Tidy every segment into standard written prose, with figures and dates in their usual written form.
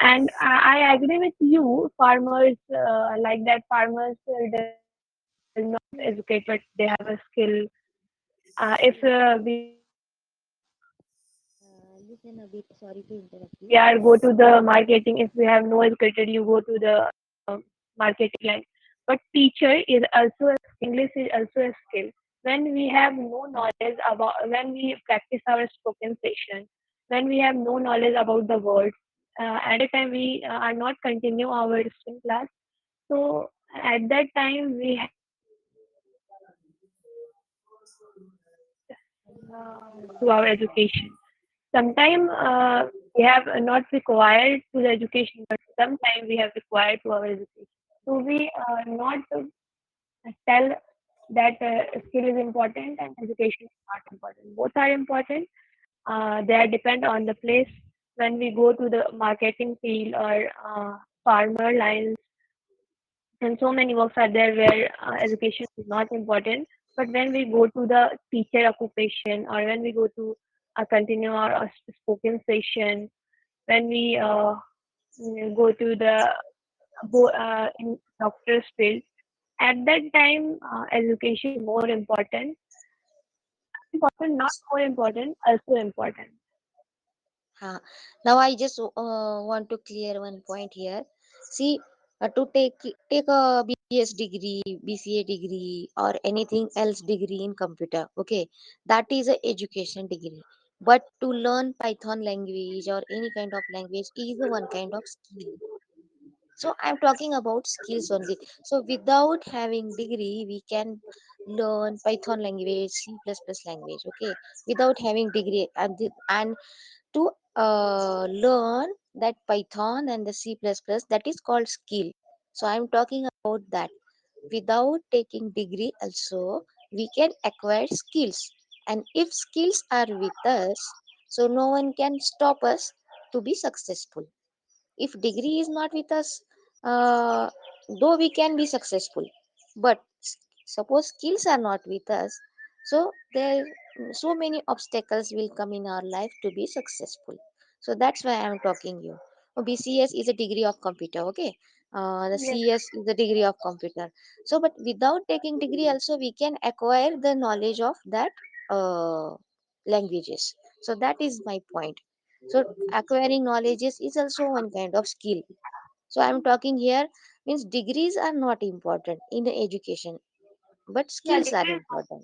And I agree with you. Farmers like that. Farmers does not educate, but they have a skill. If we are go to the marketing, if we have no Listen a bit. educated, you Sorry go to to interrupt the you. marketing line. But teacher is also a skill. English is also a skill. When we have no knowledge about, when we practice our spoken session, when we have no knowledge about the words, at that time we are not continue our swim class. So at that time we have to our education. Sometimes we have not required to the education, but sometimes we have required to our education. So we not tell that skill is important and education is not important. Both are important. They are depend on the place. When we go to the marketing field or farmer lines, and so many works are there where education is not important. But when we go to the teacher occupation, or when we go to continue our spoken session, when we go to the in doctor's field, at that time education is more important. Important, not more important, also important. Ha. Now I just want to clear one point here. See, to take a BS degree, BCA degree, or anything else degree in computer. Okay, that is a education degree. But to learn Python language or any kind of language is one kind of skill. So I'm talking about skills only. So without having degree, we can learn Python language, C++ language. Okay, without having degree, and to learn that Python and the C++, that is called skill. So I'm talking about that. Without taking degree also, we can acquire skills. And if skills are with us, so no one can stop us to be successful. If degree is not with us, uh, though we can be successful, but suppose skills are not with us, so there so many obstacles will come in our life to be successful. So that's why I'm talking you. BCS is a degree of computer. Okay, the Yes. CS is the degree of computer. So but without taking degree also we can acquire the knowledge of that languages. So that is my point. So acquiring knowledges is also one kind of skill. So I'm talking here means degrees are not important in the education, but Yeah, skills are important.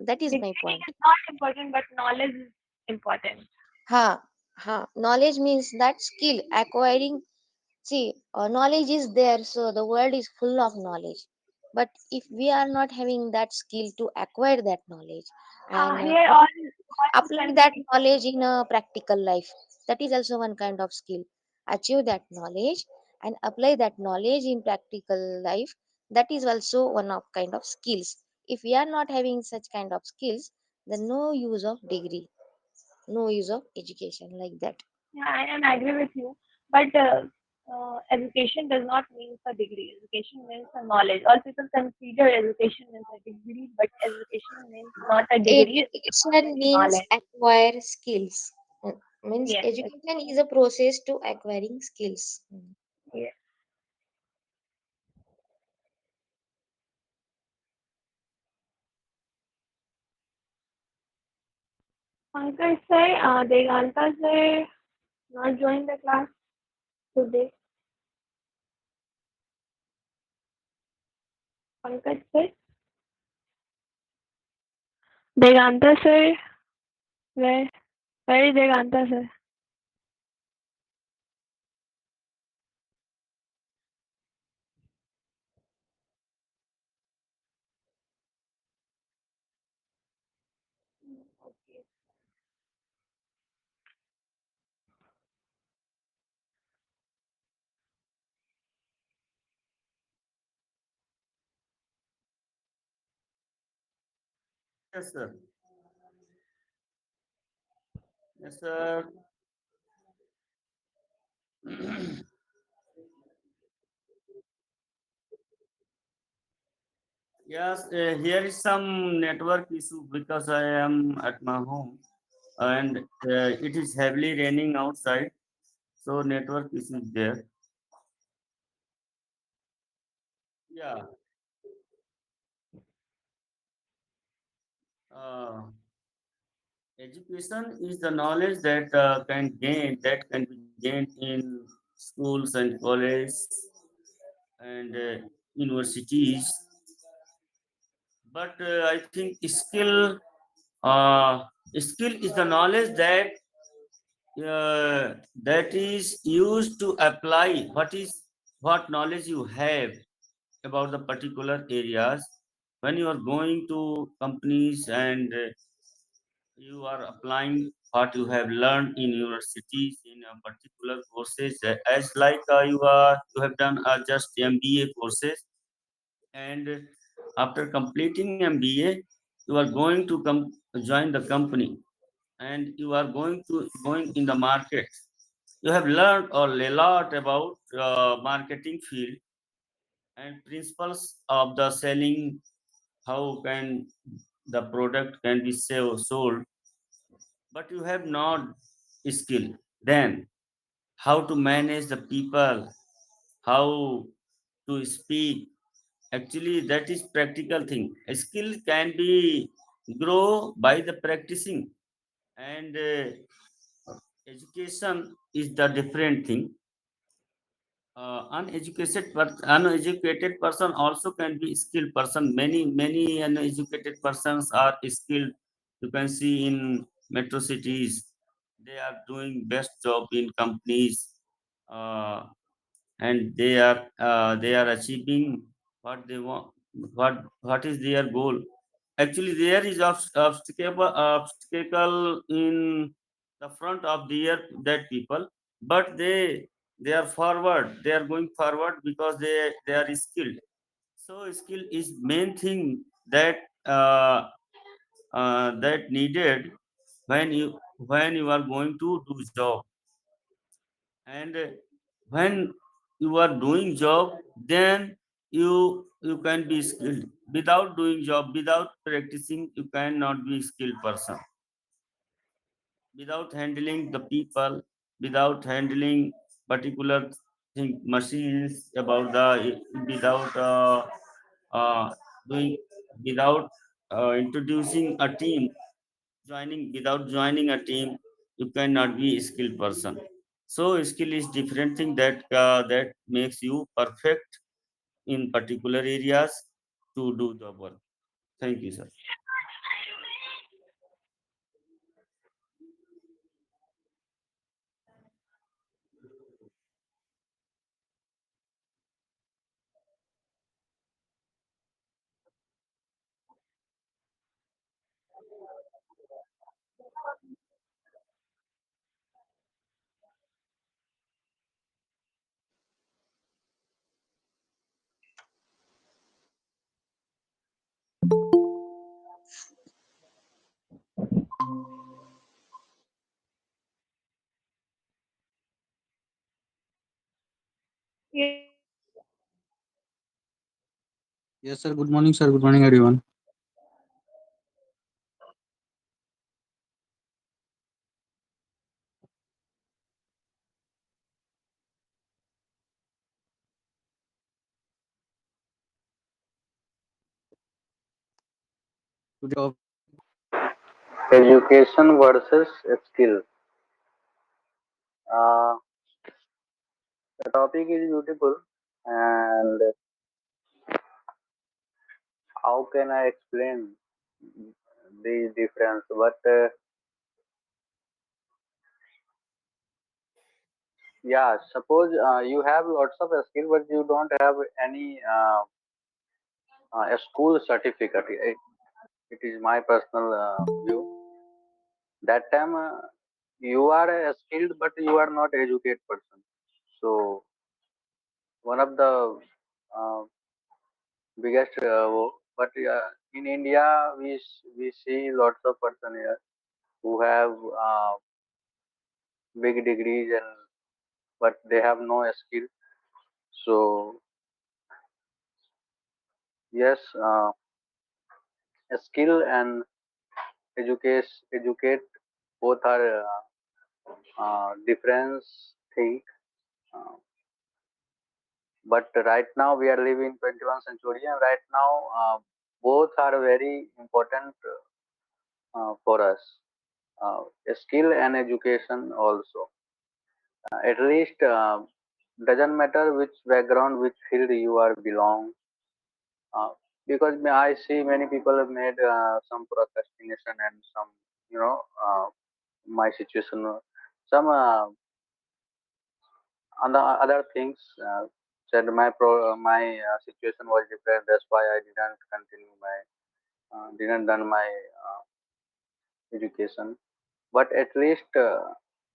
That is my degree point. is not important, but knowledge is important. Knowledge means that skill acquiring. See, knowledge is there, so the world is full of knowledge. But if we are not having that skill to acquire that knowledge and Here all apply that countries. knowledge in a practical life, that is also one kind of skill. Achieve that knowledge and apply that knowledge in practical life, that is also one of kind of skills. If we are not having such kind of skills, then no use of degree, no use of education like that. Yeah, I am agree with you. But education does not mean a degree. Education means a knowledge. All people consider education means a degree, but education means not a degree. It's Education a means knowledge. acquire skills. Means Yes. education is a process to acquiring skills. Yes. Pankaj say, Devanta say, not join the class today. Pankaj say, Devanta say, where, where is Devanta say? Okay. Yes, sir. Yes, sir. Yes, here is some network issue because I am at my home and it is heavily raining outside. So network issue is there. Yeah. Uh, Education is the knowledge that can be gained in schools and colleges and universities. But I think uh, skill is the knowledge that is used to apply what knowledge you have about the particular areas when you are going to companies and you are applying what you have learned in universities in a particular courses as like you have done just MBA courses, and after completing MBA you are going to join the company, and you are going in the market. You have learned a lot about marketing field and principles of the selling, how can the product can be sold, but you have not skill. Then how to manage the people, how to speak. Actually that is practical thing. A skill can be grow by the practicing, and education is the different thing. Uneducated person also can be skilled person. Many uneducated persons are skilled. You can see in metro cities they are doing best job in companies, uh, and they are achieving what they want. What is their goal? Actually there is obstacle in the front of that people, but they are forward. They are going forward because they are skilled. So skill is main thing that that needed when you are going to do job. And when you are doing job, then you can be skilled. Without doing job, without practicing, you cannot be skilled person. Without handling the people, without handling particular thing machines, about the without uh, doing without introducing a team, without joining a team, you cannot be a skilled person. So skill is different thing that makes you perfect in particular areas to do the work. Thank you, sir. Yes, sir. Good morning, sir. Good morning, everyone. Today topic education versus skill. Uh, the topic is beautiful, and how can I explain the difference? But yeah, suppose you have lots of skill, but you don't have any school certificate. It is my personal view. That time you are a skilled, but you are not educated person. So one of the uh, biggest but in India we see lots of person here who have big degrees and but they have no skill. So yes, skill and educate both are difference. think. Uh, but right now we are living in 21st century, and right now both are very important for us. Skill and education also. At least doesn't matter which background, which field you are belong. Uh, because I see many people have made some procrastination and some, you know, my situation, some other things. Said my situation was different. That's why I didn't continue my didn't done my education. But at least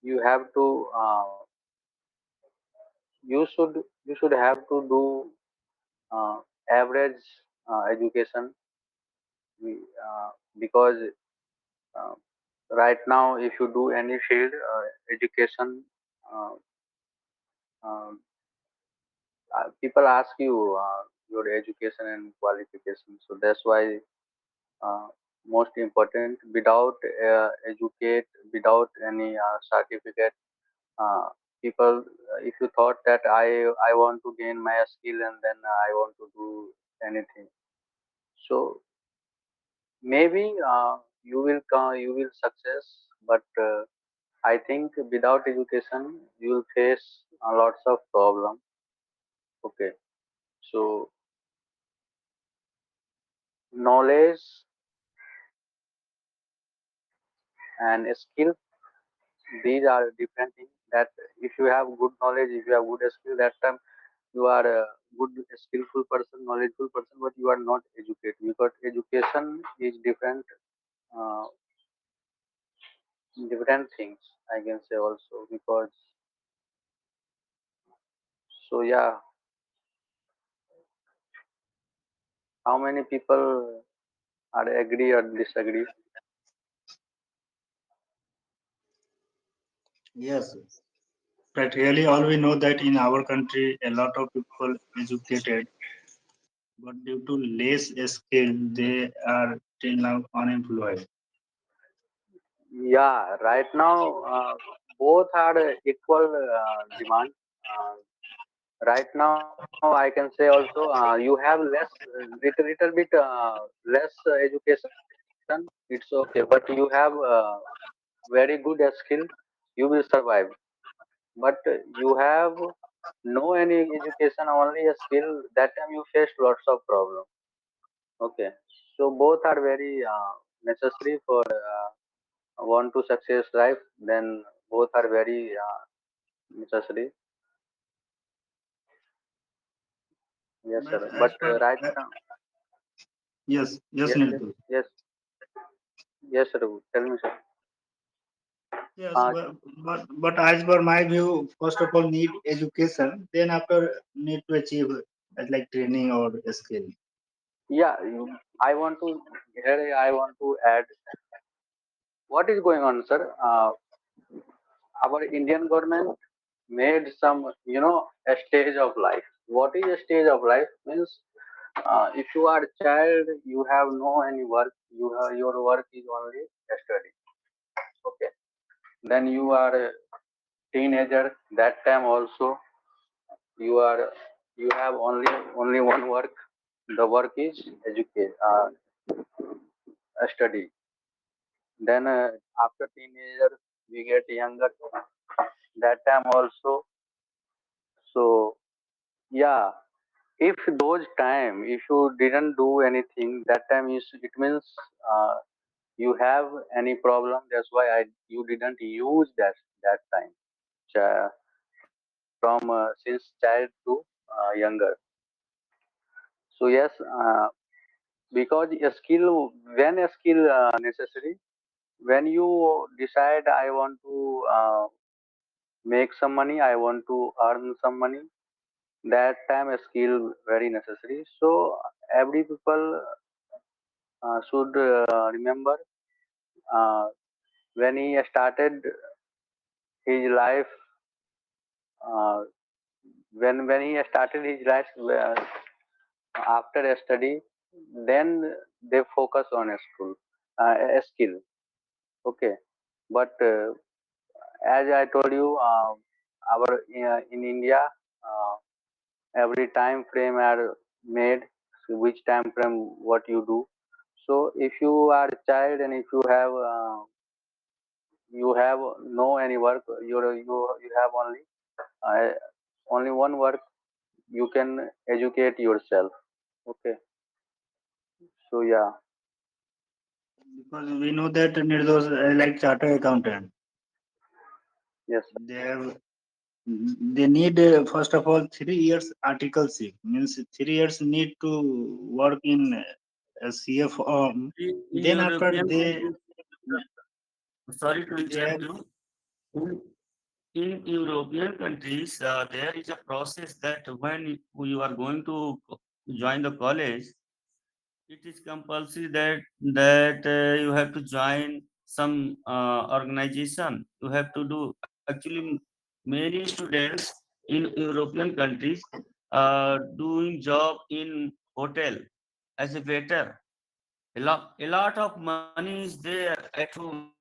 you have to you should have to do uh, average education. Because uh, right now if you do any field education, uh, uh, people ask you your education and qualification. So that's why uh, most important, without educate, without any certificate, uh, people, if you thought that I want to gain my skill and then I want to do anything, so maybe you will success. But I think without education you will face lots of problem. Okay, so knowledge and skill, these are different things. That if you have good knowledge, if you have good skill, that time you are a good skillful person, knowledgeable person, but you are not educated, because education is uh, different things, I can say also. Because so yeah, how many people are agree or disagree? Yes, practically all we know that in our country a lot of people educated, but due to less skill they are till now unemployed. Yeah, right now both are equal demand. Uh, right now I can say also you have less, little bit less education. It's okay, but you have very good skill, you will survive. But you have no any education, only a skill, that time you face lots of problem. Okay, so both are very necessary for want to success life. Then both are very necessary. Yes But sir, as but per right now, yes, yes, yes yes Nildu. yes, yes sir, tell me sir. Yes, uh, but as per my view, first of all need education, then after need to achieve like training or skill. yeah, I want to, here I want to add what is going on sir. Our Indian government made some, a stage of life. What is a stage of life means, if you are a child, you have no any work, your work is only study. Okay, then you are a teenager, that time also you are, you have only one work. The work is educate, study. Then after teenager we get younger, that time also. So yeah, if those time if you didn't do anything, that time is, it means uh, you have any problem. That's why you didn't use that time, from since child to younger. So yes, because a skill, when a skill necessary, when you decide I want to make some money, I want to earn some money, that time a skill very necessary. So every people should remember uh, when he started his life, uh, when he started his life after a study, then they focus on a school, a skill. Okay, but as I told you, our in India, uh, every time frame are made. So which time frame what you do. So if you are a child and if you have no any work, you have uh, only one work. You can educate yourself. Okay. So yeah. Because we know that Nirdos like chartered accountant. Yes, sir. They have they need first of all 3 years articleship means 3 years need to work in a CF In then after European they countries, sorry to they have interrupt you. In, in European countries, there is a process that when you are going to join the college, it is compulsory that you have to join some organization. You have to do actually many students in European countries doing job in hotel as a waiter. A lot of money is there at home.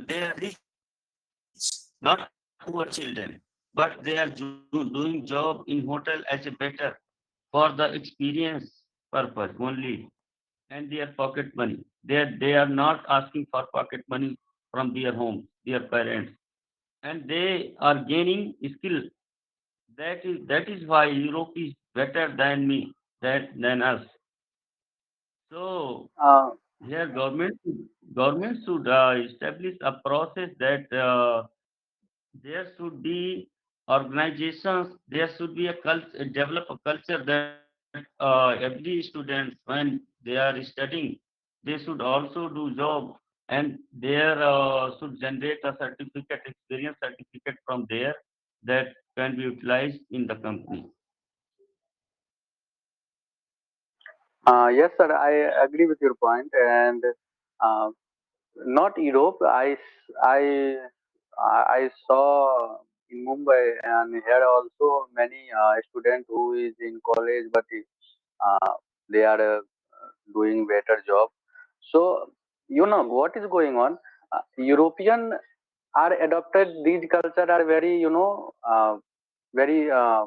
They are rich, not poor children, but they are doing job in hotel as a better for the experience purpose only, and their pocket money. They are not asking for pocket money from their homes, their parents, and they are gaining skill. That is why Europe is better than me, than us. So Uh, here government should establish a process that there should be organizations, there should be a culture, develop a culture that every student when they are studying, they should also do job, and there should generate a certificate, experience certificate from there that can be utilized in the company. yes, sir. I agree with your point, and uh, not Europe. I saw in Mumbai and here also many students who is in college, but uh, they are doing better job. So you know what is going on. European are adopted. These culture are very very a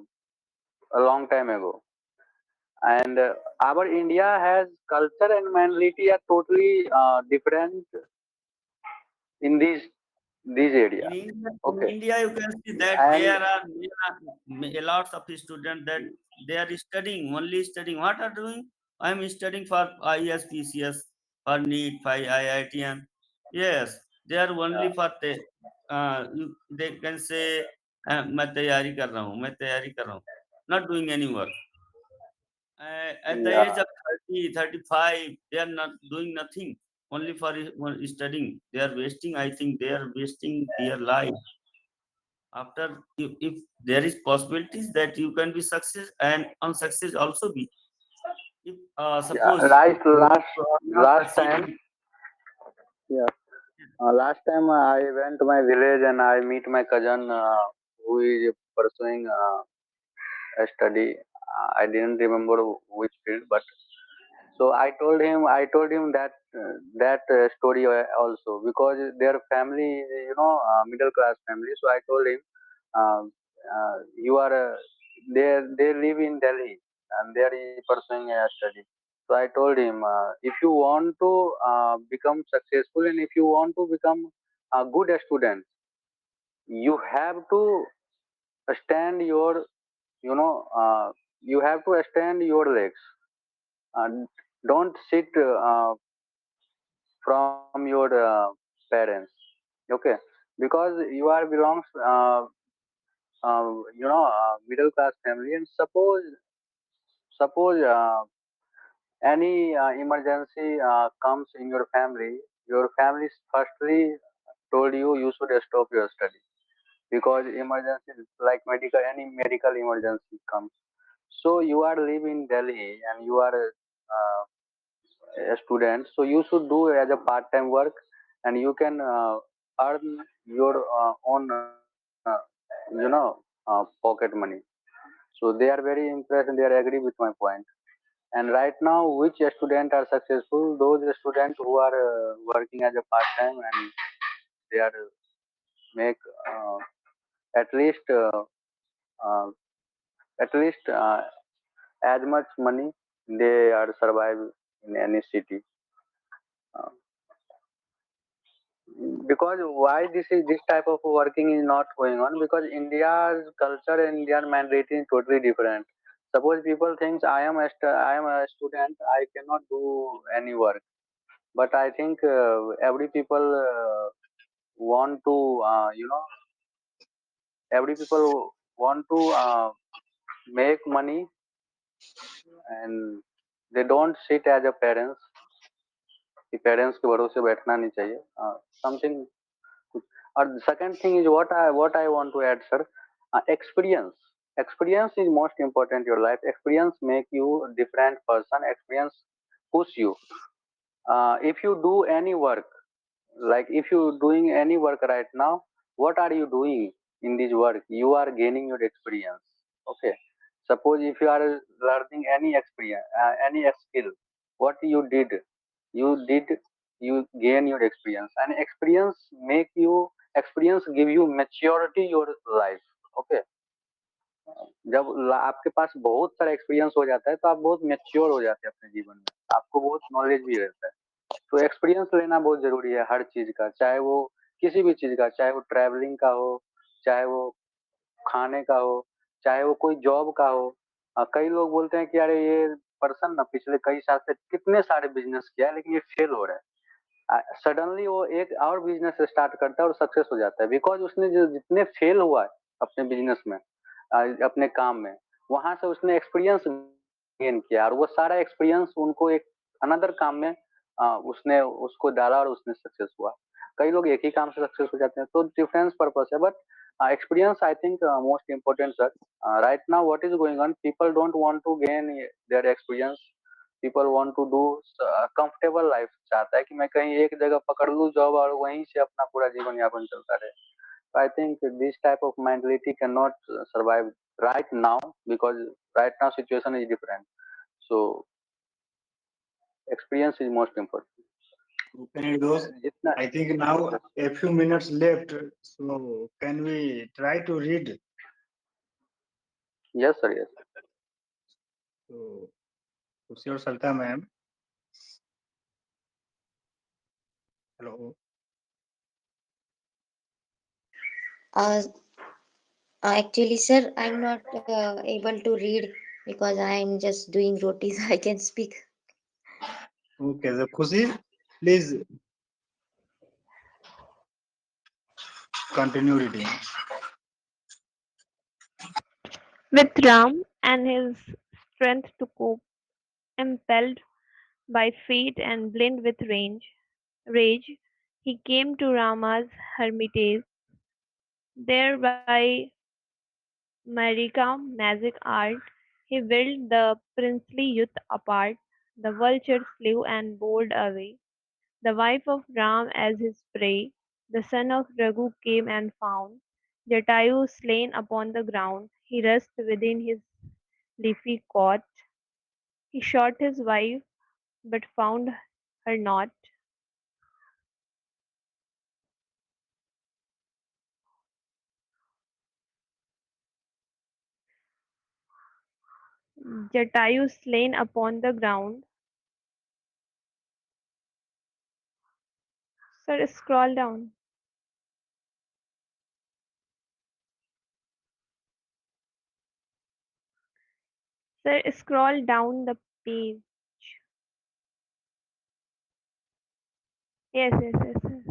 long time ago, and our India has culture and mentality are totally different in these area. In Okay. India, you can see that And there are a lot of students that they are studying, only studying. What are doing? I am studying for ISPCS, for NEET, for IITN. Yes, they are only for they can say मैं तैयारी कर रहा हूँ, मैं तैयारी कर रहा हूँ. Not doing any work. At the yeah, age of 30, 35, they are not doing nothing, only for studying. They are wasting, I think they are wasting their life. After, if there is possibilities that you can be success and unsuccess also be. If yeah, suppose right. you are not Last time, succeeding, yeah, last time I went to my village and I meet my cousin who is pursuing a study. I didn't remember which field, but so I told him that story also because their family is middle class family. So I told him, uh, you are they live in Delhi and they are pursuing a study. So I told him, if you want to become successful and if you want to become a good student, you have to stand your you know you have to stand your legs. Don't sit from your parents. Okay, because you are belongs middle class family, and suppose any emergency comes in your family firstly told you should stop your study because emergency like medical any medical emergency comes. So you are living in Delhi and you are a student, so you should do as a part time work and you can earn your own pocket money. So they are very impressed and they are agree with my point. And right now which student are successful? Those students who are working as a part time and they are make at least uh, at least as much money they are survive in any city. Uh, because why this type of working is not going on, because India's culture and Indian mentality is totally different. Suppose people thinks I am a student, I cannot do any work, but I think every people want to every people want to make money, and they don't sit as a parents कि parents के भरोसे बैठना नहीं चाहिए something कुछ. और second thing is what I want to add sir, experience is most important in your life. Experience make you different person. Experience push you. If you do any work, like if you doing any work right now, what are you doing in this work? You are gaining your experience. Okay, suppose if you are learning any experience, any skill, what you did you gain your experience, and experience give you maturity your life. Okay, जब आपके पास बहुत सारा experience हो जाता है तो आप बहुत मेच्योर हो जाते हैं अपने जीवन में, आपको बहुत नॉलेज भी रहता है. तो एक्सपीरियंस लेना बहुत जरूरी है हर चीज का, चाहे वो किसी भी चीज का, चाहे वो ट्रैवलिंग का हो, चाहे वो खाने का हो, चाहे वो कोई जॉब का हो. कई लोग बोलते हैं कि अरे ये पर्सन ना पिछले कई साल से कितने सारे बिजनेस किया है लेकिन ये फेल हो रहा है. सडनली वो एक और बिजनेस स्टार्ट करता है और सक्सेस हो जाता है, बिकॉज उसने जो जितने फेल हुआ है अपने बिजनेस में, अपने काम में, वहां से उसने एक्सपीरियंस गेन किया और वो सारा एक्सपीरियंस उनको एक अनदर काम में उसने उसको डाला और उसने सक्सेस हुआ. कई लोग एक ही काम से सक्सेस हो जाते हैं, तो डिफरेंस पर्पस है, but experience I think most important sir. Right now what is going on, people don't want to gain their experience. People want to do comfortable life, चाहता है कि मैं कहीं एक जगह पकड़ लूं जॉब और वहीं से अपना पूरा जीवन यापन चलता रहे. So I think this type of mentality cannot survive right now, because right now situation is different. So experience is most important. Okay, those. जितना. I think now a few minutes left. So can we try to read? Yes sir, yes. So, Kusi Salta ma'am. Hello. Uh, Actually, sir, I'm not able to read because I'm just doing rotis. I can speak. Okay, the Kusi, please continue reading. With Ram and his strength to cope, impelled by fate and blind with rage, he came to Rama's hermitage. There by Marika magic art, he willed the princely youth apart. The vulture flew and bore away the wife of Ram as his prey. The son of Raghu came and found Jatayu slain upon the ground. He rushed within his leafy cot. He shot his wife, but found her not. Jatayu slain upon the ground. Sir, scroll down. Sir, scroll down the page. Yes, yes, yes, yes.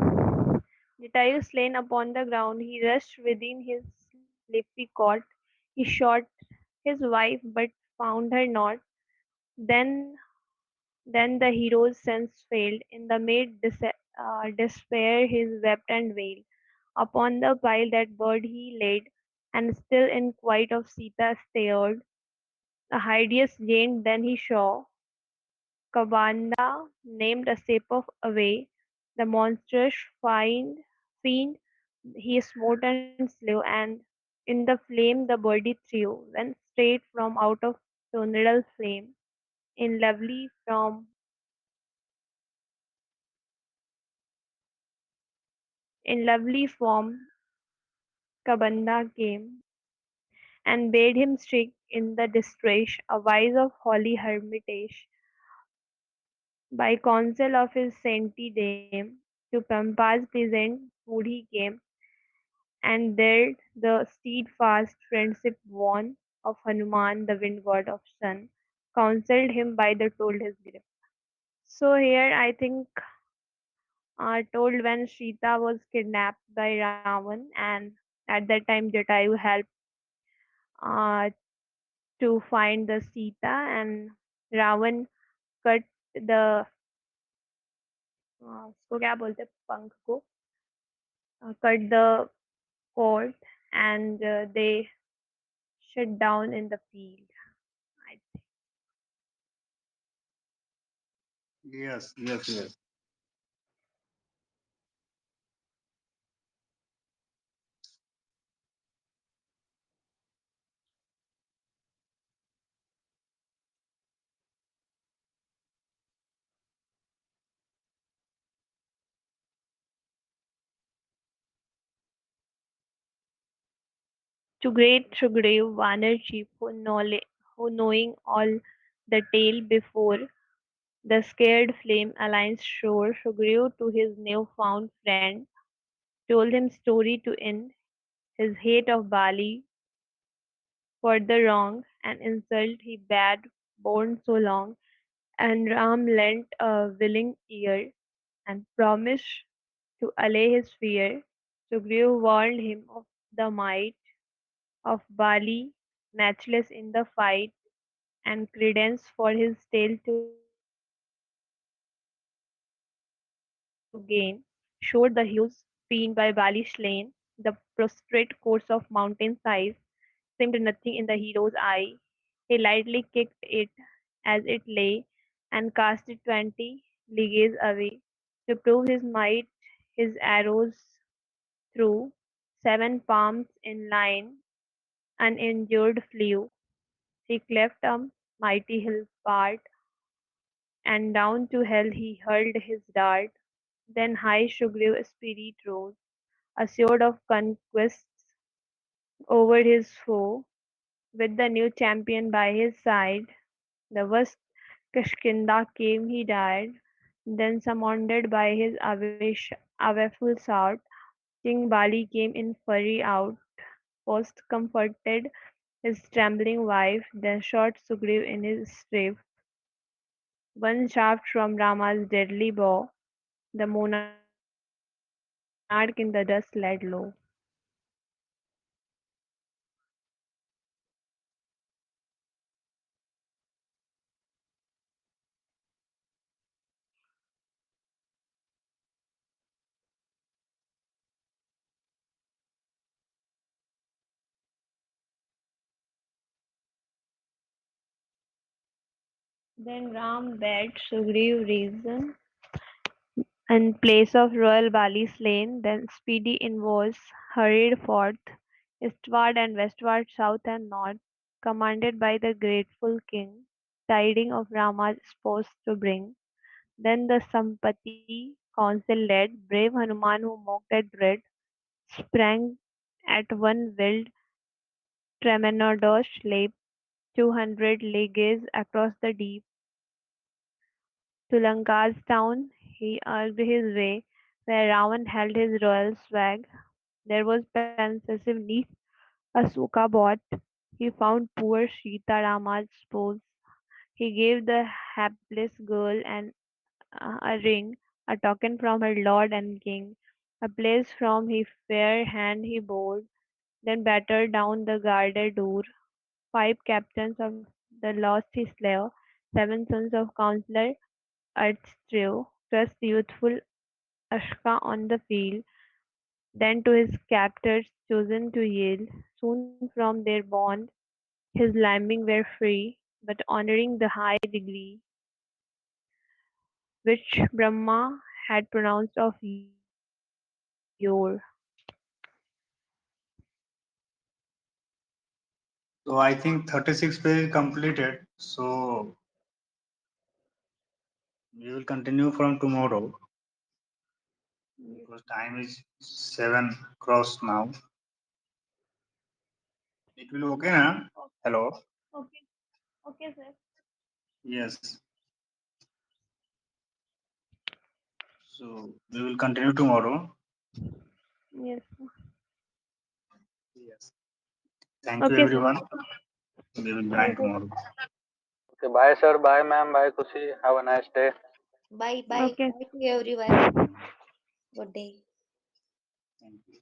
Jatayu slain upon the ground, he rushed within his leafy cot. He shot his wife, but found her not. Then, then the hero's sense failed. In the despair, he wept and wailed. Upon the pile that bird he laid, and still in quiet of Sita stared. A hideous giant then he saw, Kabanda, named a step of away. The monstrous fiend he smote and slew, and in the flame the birdie threw, went straight from out of tornado flame, in lovely from in lovely form, Kabanda came and bade him seek in the distress a wise of holy hermitage, by counsel of his saintly dame, to Pampa's pleasant wood he came, and there the steadfast friendship won of Hanuman, the wind god of sun, counselled him by the told his grip. So here I think told when Sita was kidnapped by Ravan, and at that time Jatayu helped uh, to find the Sita, and Ravan cut the उसको क्या बोलते हैं पंख को cut the cord, and they shut down in the field. I Yes, yes, yes. To great Sugriv, Vanar chief, who knowing all the tale before, the scared flame alliance shore, Sugriv to his new-found friend told him story to end his hate of Bali for the wrong and insult he bad borne so long, and Ram lent a willing ear and promised to allay his fear. Sugriv warned him of the might of Bali, matchless in the fight, and credence for his tale to gain, showed the hues fiend by Bali slain, the prostrate course of mountain size seemed nothing in the hero's eye. He lightly kicked it as it lay and cast it 20 leagues away. To prove his might, his arrows threw 7 palms in line, uninjured flew. He cleft a mighty hill part, and down to hell he hurled his dart. Then high Sugriv spirit rose, assured of conquests over his foe, with the new champion by his side. The vast Kishkinda came he died, then surrounded by his awful shout. King Bali came in fury out, first comforted his trembling wife, then shot Sugriv in his strife. One shaft from Rama's deadly bow, the monarch in the dust laid low. Then Ram bade Sugriv reason in place of royal Bali slain, then speedy invoice hurried forth, eastward and westward, south and north, commanded by the grateful king, tidings of Rama's spouse to bring. Then the Sampati council led, brave Hanuman who mocked at dread, sprang at one wild tremendous leap, 200 leagues across the deep. To Lanka's town he urged his way, where Ravan held his royal swag. There was pensive neath a suka bought. He found poor Sita Rama's spouse. He gave the hapless girl a ring, a token from her lord and king. A place from his fair hand he bore, then battered down the guarded door. 5 captains of the lost he slew, 7 sons of counsellor earth's true, thrust youthful Ashka on the field, then to his captors chosen to yield. Soon from their bond his lambing were free, but honoring the high degree which Brahma had pronounced of yore. So I think 36 pages completed. So we will continue from tomorrow because time is 7 cross now. It will okay, na? Oh, Hello. okay. Okay, sir. Yes. So we will continue tomorrow. Yes. Yes. Thank you, Okay, sir. everyone. We will join Thank you. tomorrow. Okay, bye sir, bye ma'am, bye Kushi. Have a nice day. Bye bye. Okay. Bye to everyone. Good day. Thank you.